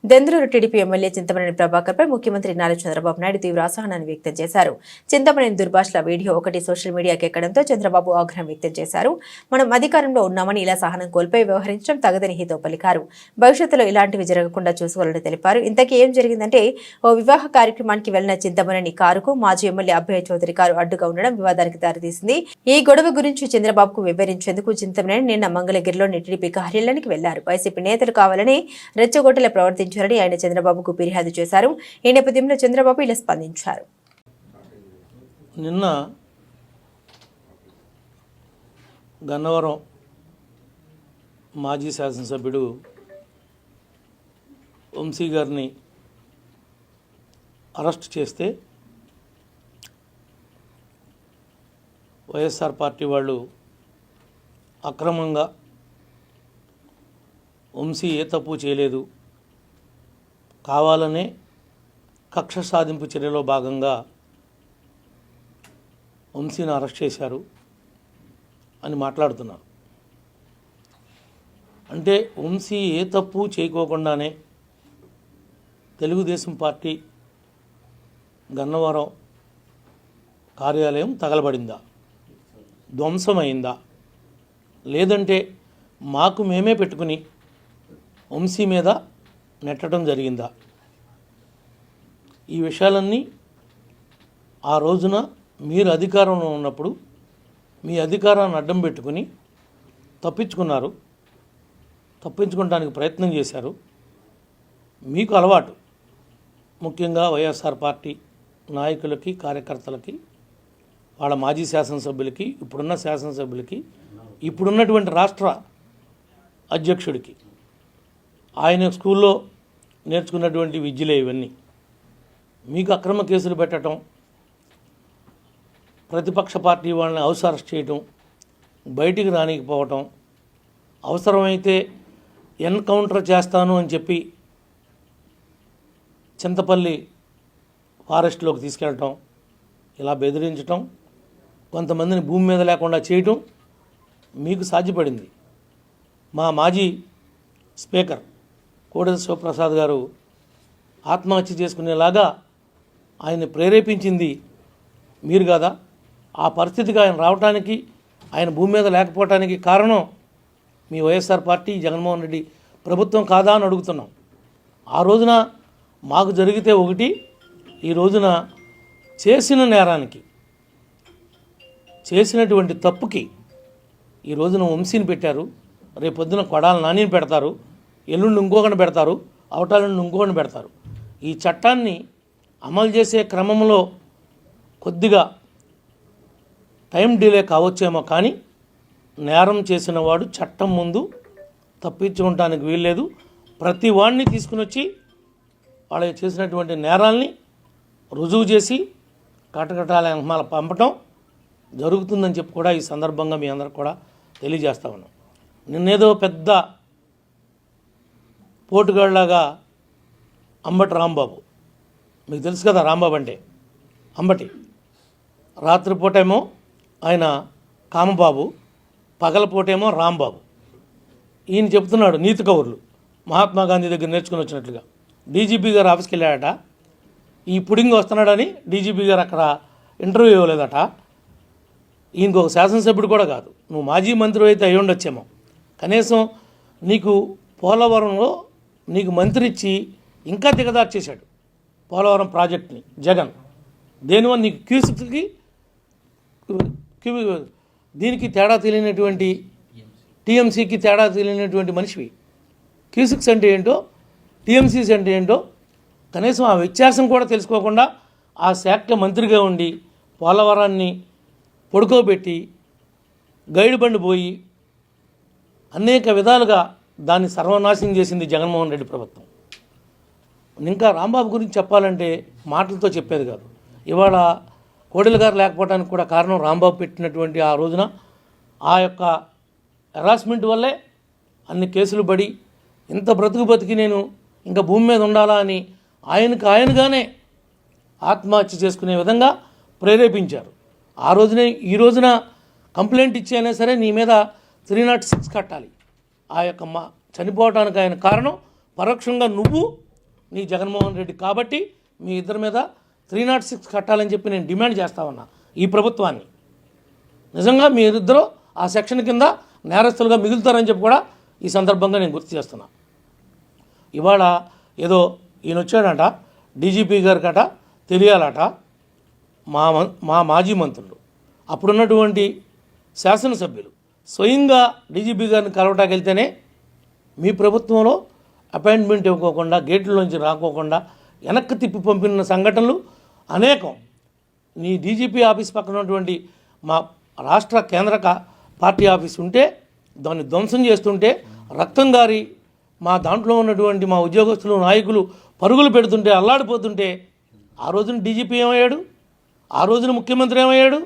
Denduluru TDP MLA Chintamaneni ప్రభాకర్పై ముఖ్యమంత్రి నారా చంద్రబాబు నాయుడు తీవ్ర అసహనాన్ని వ్యక్తం చేశారు. చింతమనేని దుర్భాషల వీడియో ఒకటి సోషల్ మీడియాకి ఎక్కడంతో చంద్రబాబు ఆగ్రహం వ్యక్తం చేశారు. మనం అధికారంలో ఉన్నామని ఇలా సహనం కోల్పోయి వ్యవహరించడం తగదని హితో పలికారు. భవిష్యత్తులో ఇలాంటివి జరగకుండా చూసుకోవాలని తెలిపారు. ఇంతకీ ఏం జరిగిందంటే ఓ వివాహ కార్యక్రమానికి వెళ్లిన చింతమనేని కారుకు మాజీ ఎమ్మెల్యే అభయ చౌదరి కారు అడ్డుగా ఉండడం వివాదానికి దారితీసింది. ఈ గొడవ గురించి చంద్రబాబుకు వివరించేందుకు చింతమనేని నిన్న మంగళగిరిలోని టీడీపీ కార్యాలయానికి వెళ్లారు. వైసీపీ నేతలు కావాలని రెచ్చగొట్టేలా ప్రవర్తించారు. ఆయన చంద్రబాబుకు ఫిర్యాదు చేశారు. ఈ నేపథ్యంలో చంద్రబాబు ఇలా స్పందించారు. నిన్న గన్నవరం మాజీ శాసనసభ్యుడు వంశీ గారిని అరెస్ట్ చేస్తే వైఎస్ఆర్ పార్టీ వాళ్ళు అక్రమంగా వంశీ ఏ తప్పు చేయలేదు, కావాలనే కక్ష సాధింపు చర్యలో భాగంగా వంశీని అరెస్ట్ చేశారు అని మాట్లాడుతున్నారు. అంటే వంశీ ఏ తప్పు చేయకోకుండానే తెలుగుదేశం పార్టీ గన్నవరం కార్యాలయం తగలబడిందా, ధ్వంసమైందా, లేదంటే మాకు మేమే పెట్టుకుని వంశీ మీద నెట్టడం జరిగిందా? ఈ విషయాలన్నీ ఆ రోజున మీరు అధికారంలో ఉన్నప్పుడు మీ అధికారాన్ని అడ్డం పెట్టుకుని తప్పించుకోవడానికి ప్రయత్నం చేశారు. మీకు అలవాటు, ముఖ్యంగా వైఎస్ఆర్ పార్టీ నాయకులకి, కార్యకర్తలకి, వాళ్ళ మాజీ శాసనసభ్యులకి, ఇప్పుడున్న శాసనసభ్యులకి, ఇప్పుడున్నటువంటి రాష్ట్ర అధ్యక్షుడికి, ఆయన స్కూల్లో నేర్చుకున్నటువంటి విద్యలే ఇవన్నీ. మీకు అక్రమ కేసులు పెట్టడం, ప్రతిపక్ష పార్టీ వాళ్ళని హౌస్ అరెస్ట్ చేయటం, బయటికి రానికపోవటం, అవసరమైతే ఎన్కౌంటర్ చేస్తాను అని చెప్పి చింతపల్లి ఫారెస్ట్లోకి తీసుకెళ్ళటం, ఇలా బెదిరించటం, కొంతమందిని భూమి మీద లేకుండా చేయటం మీకు సాధ్యపడింది. మా మాజీ స్పీకర్ కోడెల శివప్రసాద్ గారు ఆత్మహత్య చేసుకునేలాగా ఆయన ప్రేరేపించింది మీరు కదా. ఆ పరిస్థితికి ఆయన రావడానికి, ఆయన భూమి మీద లేకపోవటానికి కారణం మీ వైఎస్ఆర్ పార్టీ, జగన్మోహన్ రెడ్డి ప్రభుత్వం కాదా అని అడుగుతున్నాం. ఆ రోజున మాకు జరిగితే ఒకటి, ఈ రోజున చేసిన నేరానికి, చేసినటువంటి తప్పుకి ఈ రోజున వంశీని పెట్టారు. రేపొద్దున కొడాల నానిని పెడతారు, ఎల్లుండి ఇంకొకరిని పెడతారు, అవటాల నుండి ఇంకొకరిని పెడతారు. ఈ చట్టాన్ని అమలు చేసే క్రమంలో కొద్దిగా టైం డిలే కావచ్చేమో, కానీ నేరం చేసిన వాడు చట్టం ముందు తప్పించుకోవటానికి వీల్లేదు. ప్రతి వాడిని తీసుకుని వచ్చి వాళ్ళకి చేసినటువంటి నేరాల్ని రుజువు చేసి కటకటాల పంపటం జరుగుతుందని చెప్పి కూడా ఈ సందర్భంగా మీ అందరికి కూడా తెలియజేస్తా ఉన్నాం. నిన్నేదో పెద్ద పోటుగాళ్ళలాగా అంబటి రాంబాబు, మీకు తెలుసు కదా రాంబాబు అంటే అంబటి, రాత్రిపూటేమో ఆయన కామబాబు, పగలపూటేమో రాంబాబు. ఈయన చెప్తున్నాడు నీతి కౌరులు మహాత్మా గాంధీ దగ్గర నేర్చుకుని వచ్చినట్లుగా. డీజీపీ గారు ఆఫీస్కి వెళ్ళాడట, ఈ పుడింగ్ వస్తున్నాడని డీజీపీ గారు అక్కడ ఇంటర్వ్యూ ఇవ్వలేదట. ఈయనకు ఒక శాసనసభ్యుడు కూడా కాదు, నువ్వు మాజీ మంత్రి అయితే అయి ఉండొచ్చేమో. కనీసం నీకు పోలవరంలో నీకు మంత్రి ఇచ్చి ఇంకా దిగదార్చేశాడు పోలవరం ప్రాజెక్ట్ని జగన్. దేనివల్ల నీకు క్యూసిక్కి దీనికి తేడా తెలియనటువంటి, టీఎంసీకి తేడా తెలియనటువంటి మనిషివి. క్యూసిక్స్ అంటే ఏంటో, టీఎంసీస్ అంటే ఏంటో కనీసం ఆ వ్యత్యాసం కూడా తెలుసుకోకుండా ఆ శాఖ మంత్రిగా ఉండి పోలవరాన్ని పడుకోబెట్టి గైడ్ బండి పోయి అనేక విధాలుగా దాన్ని సర్వనాశనం చేసింది జగన్మోహన్ రెడ్డి ప్రభుత్వం. ఇంకా రాంబాబు గురించి చెప్పాలంటే మాటలతో చెప్పేది కాదు. ఇవాళ కోడెల గారు లేకపోవడానికి కూడా కారణం రాంబాబు పెట్టినటువంటి ఆ రోజున ఆ యొక్క హెరాస్మెంట్ వల్లే అన్ని కేసులు పడి ఇంత బతికి నేను ఇంకా భూమి మీద ఉండాలా అని ఆయనగానే ఆత్మహత్య చేసుకునే విధంగా ప్రేరేపించారు. ఆ రోజునే ఈ రోజున కంప్లైంట్ ఇచ్చి అయినా సరే నీ మీద 306 కట్టాలి. ఆ యొక్క చనిపోవడానికి ఆయన కారణం పరోక్షంగా నువ్వు నీ జగన్మోహన్ రెడ్డి కాబట్టి మీ ఇద్దరి మీద 306 కట్టాలని చెప్పి నేను డిమాండ్ చేస్తా ఉన్నా ఈ ప్రభుత్వాన్ని. నిజంగా మీరిద్దరూ ఆ సెక్షన్ కింద నేరస్తులుగా మిగులుతారని చెప్పి కూడా ఈ సందర్భంగా నేను గుర్తు చేస్తున్నా. ఇవాళ ఏదో ఈయన వచ్చాడంట, డీజీపీ గారికట తెలియాలట మా మాజీ మంత్రులు, అప్పుడున్నటువంటి శాసనసభ్యులు స్వయంగా డీజీపీ గారిని కలవటానికి వెళ్తేనే మీ ప్రభుత్వంలో అపాయింట్మెంట్ ఇవ్వకోకుండా గేట్లలోంచి రాకోకుండా వెనక్కి తిప్పి పంపిన సంఘటనలు అనేకం. నీ డీజీపీ ఆఫీస్ పక్కన ఉన్నటువంటి మా రాష్ట్ర కేంద్ర పార్టీ ఆఫీస్ ఉంటే దాన్ని ధ్వంసం చేస్తుంటే రక్తం గారి మా దాంట్లో ఉన్నటువంటి మా ఉద్యోగస్తులు నాయకులు పరుగులు పెడుతుంటే అల్లాడిపోతుంటే ఆ రోజున డీజీపీ ఏమయ్యాడు, ఆ రోజున ముఖ్యమంత్రి ఏమయ్యాడు?